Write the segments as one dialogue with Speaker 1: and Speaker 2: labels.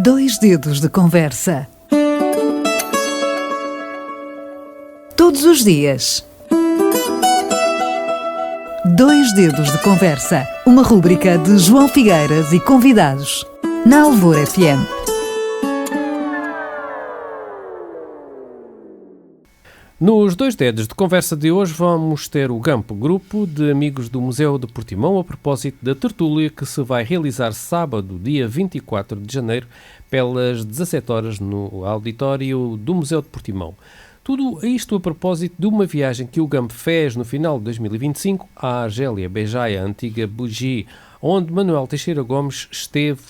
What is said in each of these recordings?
Speaker 1: Dois dedos de conversa. Todos os dias. Dois dedos de conversa. Uma rúbrica de João Figueiras e convidados. Na Alvor FM.
Speaker 2: Nos Dois Dedos de Conversa de hoje vamos ter o GAMP, Grupo de Amigos do Museu de Portimão, a propósito da tertúlia que se vai realizar sábado, dia 24 de janeiro, pelas 17 horas no auditório do Museu de Portimão. Tudo isto a propósito de uma viagem que o GAMP fez no final de 2025 à Argélia, Béjaia, a antiga Bugi, onde Manuel Teixeira Gomes esteve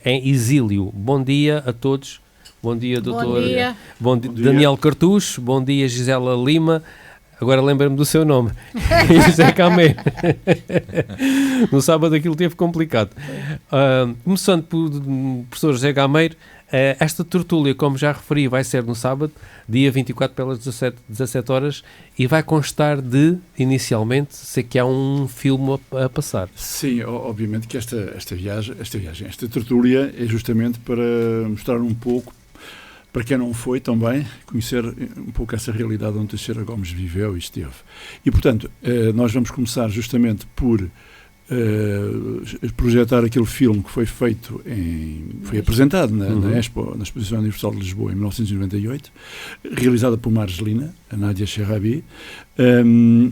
Speaker 2: em exílio. Bom dia a todos. Bom dia, doutor. Bom dia. Daniel Cartucho. Bom dia, Gisela Lima. Agora lembra-me do seu nome. José Cameiro. No sábado aquilo teve complicado. Começando pelo professor José Cameiro, esta tertúlia, como já referi, vai ser no sábado, dia 24 pelas 17 horas, e vai constar de, inicialmente, sei que há um filme a passar.
Speaker 3: Sim, obviamente que esta tertúlia é justamente para mostrar um pouco, para quem não foi também, conhecer um pouco essa realidade onde Teixeira Gomes viveu e esteve. E, portanto, nós vamos começar justamente por projetar aquele filme que foi feito, foi apresentado na Expo, na Exposição Universal de Lisboa, em 1998, realizada por uma argelina, a Nádia Cherrabi,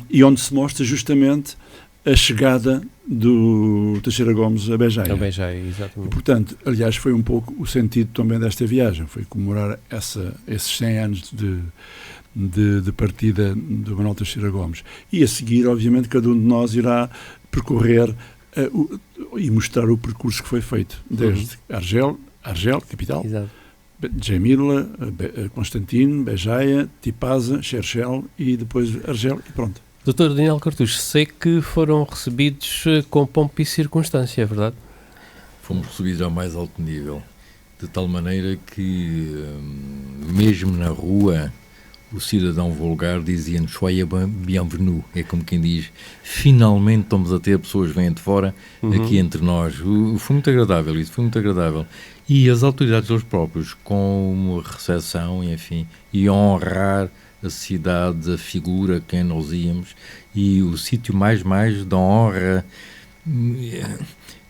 Speaker 3: e onde se mostra justamente a chegada do Teixeira Gomes a Béjaia.
Speaker 2: A Béjaia, exatamente.
Speaker 3: E, portanto, aliás, foi um pouco o sentido também desta viagem, foi comemorar esses 100 anos de partida do Manuel Teixeira Gomes. E a seguir, obviamente, cada um de nós irá percorrer e mostrar o percurso que foi feito, desde Argel, capital,
Speaker 2: exato,
Speaker 3: Djamila, Constantino, Béjaia, Tipaza, Cherchel e depois Argel e pronto.
Speaker 2: Doutor Daniel Cartucho, sei que foram recebidos com pompa e circunstância, é verdade?
Speaker 4: Fomos recebidos ao mais alto nível, de tal maneira que, mesmo na rua, o cidadão vulgar dizia-nos "Soyez bienvenue", é como quem diz, finalmente estamos a ter pessoas que vêm de fora aqui entre nós. Foi muito agradável isso, foi muito agradável. E as autoridades eles próprios, com uma recepção, enfim, e honrar a cidade, a figura, quem nós íamos, e o sítio mais da honra,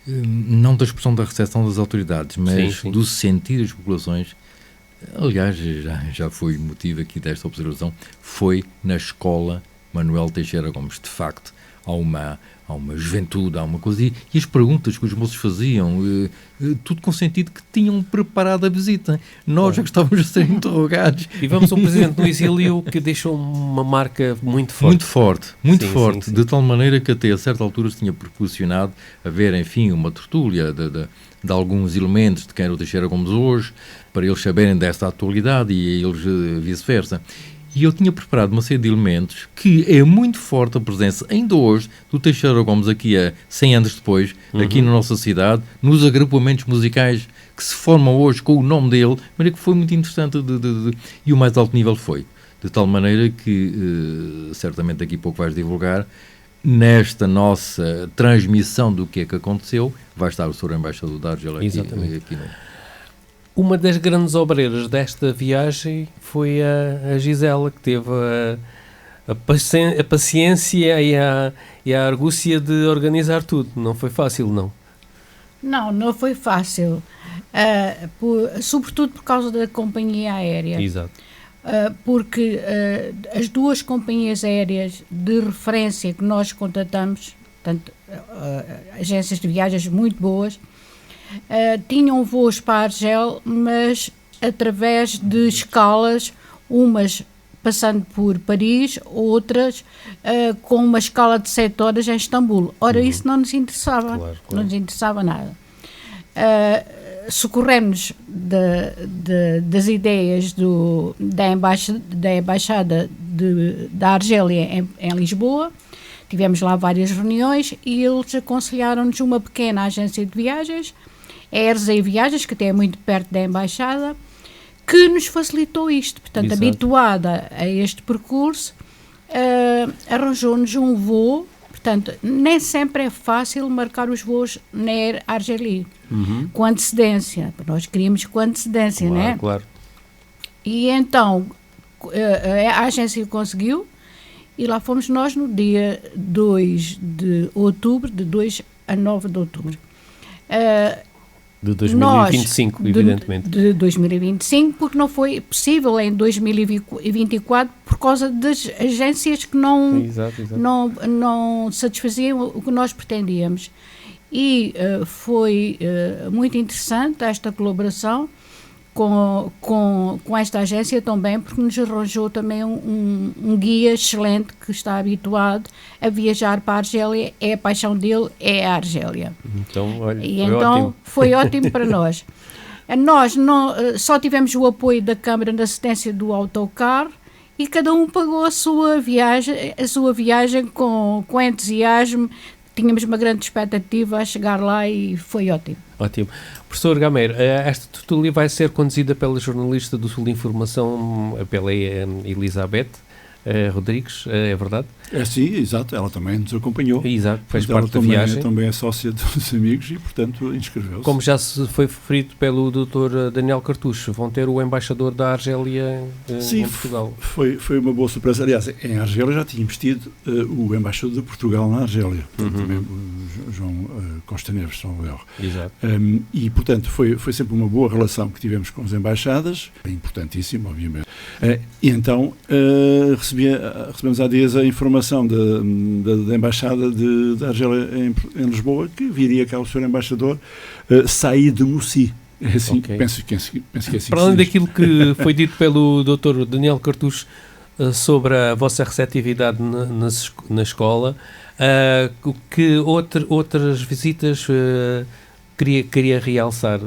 Speaker 4: não da expressão da recepção das autoridades, mas sim. Do sentir das populações. Aliás, já foi motivo aqui desta observação, foi na escola Manuel Teixeira Gomes. De facto, há uma juventude, há uma coisa, e as perguntas que os moços faziam, tudo com sentido que tinham preparado a visita. Nós já gostávamos de ser interrogados.
Speaker 2: E vamos ao presidente do exílio que deixou uma marca muito forte.
Speaker 4: Muito forte, de tal maneira que até a certa altura se tinha proporcionado haver, enfim, uma tertúlia de alguns elementos de quem era o Teixeira Gomes hoje, para eles saberem desta atualidade e eles vice-versa. E eu tinha preparado uma série de elementos que é muito forte a presença, ainda hoje, do Teixeira Gomes aqui a 100 anos depois, aqui na nossa cidade, nos agrupamentos musicais que se formam hoje com o nome dele, mas que foi muito interessante e o mais alto nível foi. De tal maneira que, certamente daqui a pouco vais divulgar, nesta nossa transmissão do que é que aconteceu, vai estar o Sr. Embaixador da Argélia aqui no...
Speaker 2: Uma das grandes obreiras desta viagem foi a Gisela, que teve a paciência e a argúcia de organizar tudo. Não foi fácil, não?
Speaker 5: Não foi fácil. Sobretudo por causa da companhia aérea.
Speaker 2: Exato.
Speaker 5: Porque as duas companhias aéreas de referência que nós contatamos, portanto, agências de viagens muito boas, tinham voos para Argel, mas através de escalas, umas passando por Paris, outras com uma escala de 7 horas em Istambul. Ora, isso não nos interessava, claro. Não nos interessava nada. Socorremos das ideias da Embaixada da Argélia em Lisboa. Tivemos lá várias reuniões e eles aconselharam-nos uma pequena agência de viagens, a Erza e Viagens, que até é muito perto da Embaixada, que nos facilitou isto. Portanto, habituada a este percurso, arranjou-nos um voo, Portanto, nem sempre é fácil marcar os voos na Air Argélie com antecedência. Nós queríamos com antecedência,
Speaker 2: Claro,
Speaker 5: não é?
Speaker 2: claro.
Speaker 5: E então a agência conseguiu, e lá fomos nós no dia 2 de outubro, de 2 a 9 de outubro.
Speaker 2: De 2025, evidentemente.
Speaker 5: De 2025, porque não foi possível em 2024 por causa das agências que
Speaker 2: Exato.
Speaker 5: não satisfaziam o que nós pretendíamos. E foi muito interessante esta colaboração com esta agência também, porque nos arranjou também um guia excelente que está habituado a viajar para a Argélia, a paixão dele é a Argélia.
Speaker 2: Então, olha,
Speaker 5: E
Speaker 2: foi
Speaker 5: então
Speaker 2: ótimo.
Speaker 5: foi ótimo para nós. Nós só tivemos o apoio da Câmara de Assistência do Autocarro e cada um pagou a sua viagem com entusiasmo. Tínhamos uma grande expectativa a chegar lá e foi ótimo.
Speaker 2: Ótimo. Professor Gameiro, esta tertúlia vai ser conduzida pela jornalista do Sul de Informação, pela Elizabeth Rodrigues, é verdade?
Speaker 3: Sim, exato, ela também nos acompanhou.
Speaker 2: Exato, fez
Speaker 3: Ela
Speaker 2: parte da
Speaker 3: também,
Speaker 2: viagem.
Speaker 3: também é sócia dos amigos e, portanto, inscreveu-se.
Speaker 2: Como já se foi referido pelo Dr. Daniel Cartucho, vão ter o embaixador da Argélia em Portugal.
Speaker 3: Foi uma boa surpresa. Aliás, em Argélia já tínhamos tido o embaixador de Portugal na Argélia, portanto, também o João Costa Neves, salvo erro.
Speaker 2: Exato.
Speaker 3: E, portanto, foi sempre uma boa relação que tivemos com as embaixadas, importantíssimo, obviamente. E então recebemos há dias a informação da Embaixada da Argélia em Lisboa, que viria cá o Sr. Embaixador Said Moussi. É assim,
Speaker 2: Ok.
Speaker 3: penso que é assim.
Speaker 2: Para além daquilo que foi dito pelo Dr. Daniel Cartucho sobre a vossa receptividade na escola, que outras visitas queria realçar?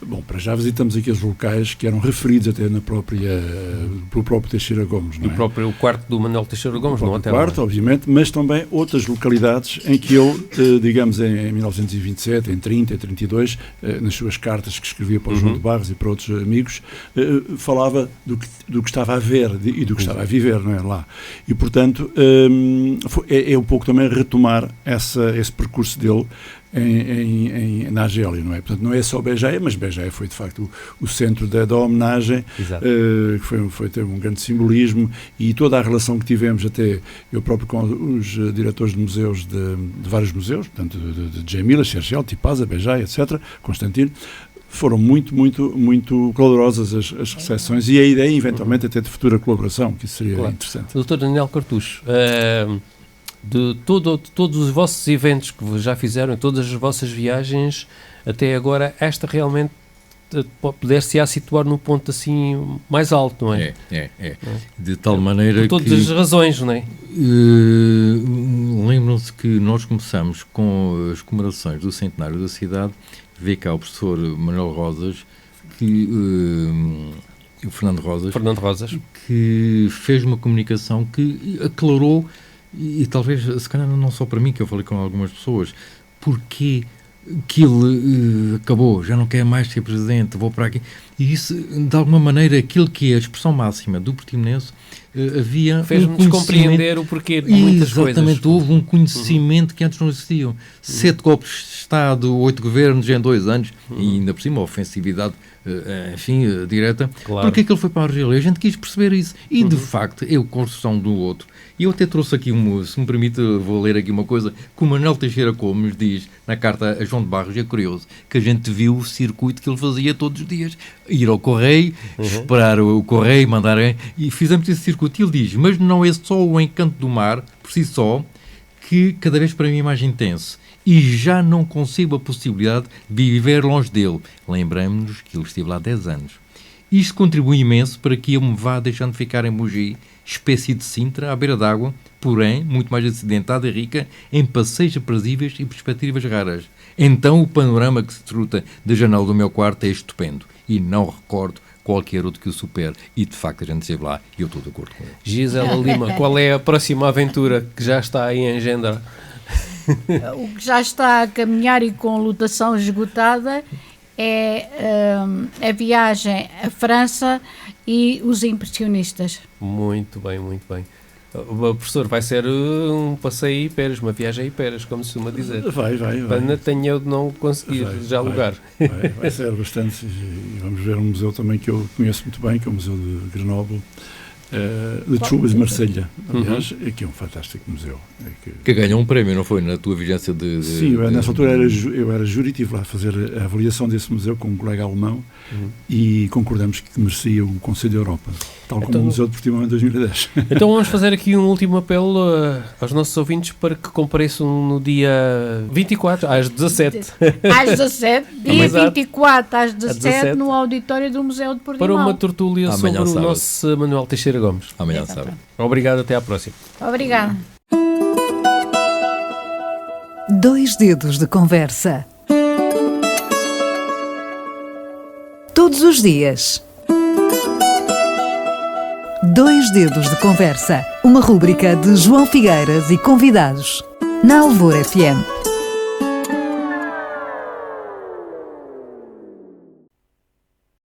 Speaker 3: Bom, para já visitamos aqueles locais que eram referidos até pelo próprio Teixeira Gomes, não é?
Speaker 2: O quarto do Manuel Teixeira Gomes, no hotel.
Speaker 3: Quarto, obviamente, mas também outras localidades em que ele, digamos, em 1927, em 30, em 32, nas suas cartas que escrevia para o João de Barros e para outros amigos, falava do que estava a ver e do que estava a viver, não é, lá. E, portanto, é um pouco também retomar esse percurso dele na Argélia, não é? Portanto, não é só Béjaia, mas Béjaia foi de facto o centro da homenagem, que teve um grande simbolismo, e toda a relação que tivemos, até eu próprio com os diretores de museus, de vários museus, portanto de Jamila, Cherchel, Tipaza, Béjaia, etc., Constantino, foram muito, muito, muito calorosas as recepções, e a ideia eventualmente até de futura colaboração, que isso seria interessante.
Speaker 2: Dr. Daniel Cartucho, de todos os vossos eventos que já fizeram, todas as vossas viagens até agora, esta realmente poder-se-á situar num ponto assim mais alto, não é?
Speaker 4: É. De tal maneira
Speaker 2: por todas as razões, não é?
Speaker 4: Lembram-se que nós começamos com as comemorações do centenário da cidade, veio cá o professor Manuel Rosas, o Fernando Rosas, que fez uma comunicação que aclarou. E talvez, se calhar não só para mim, que eu falei com algumas pessoas, porque que ele acabou, já não quer mais ser presidente, vou para aqui. E isso, de alguma maneira, aquilo que é a expressão máxima do Portimonense, havia
Speaker 2: fez-nos compreender o porquê de muitas coisas.
Speaker 4: Exatamente, houve um conhecimento que antes não existiam. 7 golpes de Estado, 8 governos em 2 anos, e ainda por cima a ofensividade, direta.
Speaker 2: Claro.
Speaker 4: Porque é que ele foi para a Argélia? A gente quis perceber isso. E, de facto, é a construção do outro. E eu até trouxe aqui, se me permite, vou ler aqui uma coisa, que o Manuel Teixeira Gomes diz na carta a João de Barros, é curioso, que a gente viu o circuito que ele fazia todos os dias. Ir ao correio, esperar o correio, mandar... E fizemos esse circuito. E ele diz, mas não é só o encanto do mar, por si só, que cada vez para mim é mais intenso. E já não concebo a possibilidade de viver longe dele. Lembramos-nos que ele esteve lá 10 anos. Isto contribui imenso para que eu me vá deixando ficar em Mogi, espécie de Sintra, à beira d'água, porém, muito mais acidentada e rica em passeios aprazíveis e perspectivas raras. Então, o panorama que se desfruta da janela do meu quarto é estupendo. E não recordo qualquer outro que o supere. E, de facto, a gente esteve lá e eu estou de acordo com ele.
Speaker 2: Gisela Lima, qual é a próxima aventura que já está aí em agenda?
Speaker 5: O que já está a caminhar e com lotação esgotada é a viagem à França e os impressionistas.
Speaker 2: Muito bem, muito bem. Professor, vai ser um passeio a Iperas, uma viagem a Iperas, como se costuma dizer.
Speaker 3: Vai.
Speaker 2: Pena tenho eu de não conseguir já alugar.
Speaker 3: Vai ser bastante. E vamos ver um museu também que eu conheço muito bem, que é o Museu de Grenoble, de Troubadours de Marselha. Aliás, aqui é um fantástico museu.
Speaker 4: Que ganhou um prémio, não foi? Na tua vigência de...
Speaker 3: Sim, nessa altura eu era júri, estive lá a fazer a avaliação desse museu com um colega alemão e concordamos que merecia o Conselho da Europa, tal como o Museu de Portimão em 2010.
Speaker 2: Então vamos fazer aqui um último apelo aos nossos ouvintes para que compareçam no dia 24, às 17.
Speaker 5: Às 17, dia
Speaker 2: Exato.
Speaker 5: 24 às 17,
Speaker 2: 17,
Speaker 5: no auditório do Museu de Portimão.
Speaker 2: Para uma tertúlia
Speaker 4: Amanhã,
Speaker 2: sobre o
Speaker 4: sábado.
Speaker 2: nosso Manuel Teixeira Gomes.
Speaker 4: Amanhã,
Speaker 5: Exatamente.
Speaker 4: sábado.
Speaker 2: Obrigado, até à próxima.
Speaker 5: Obrigada.
Speaker 1: 2 dedos de conversa. Todos os dias. 2 dedos de conversa. Uma rúbrica de João Figueiras e convidados. Na Alvor FM.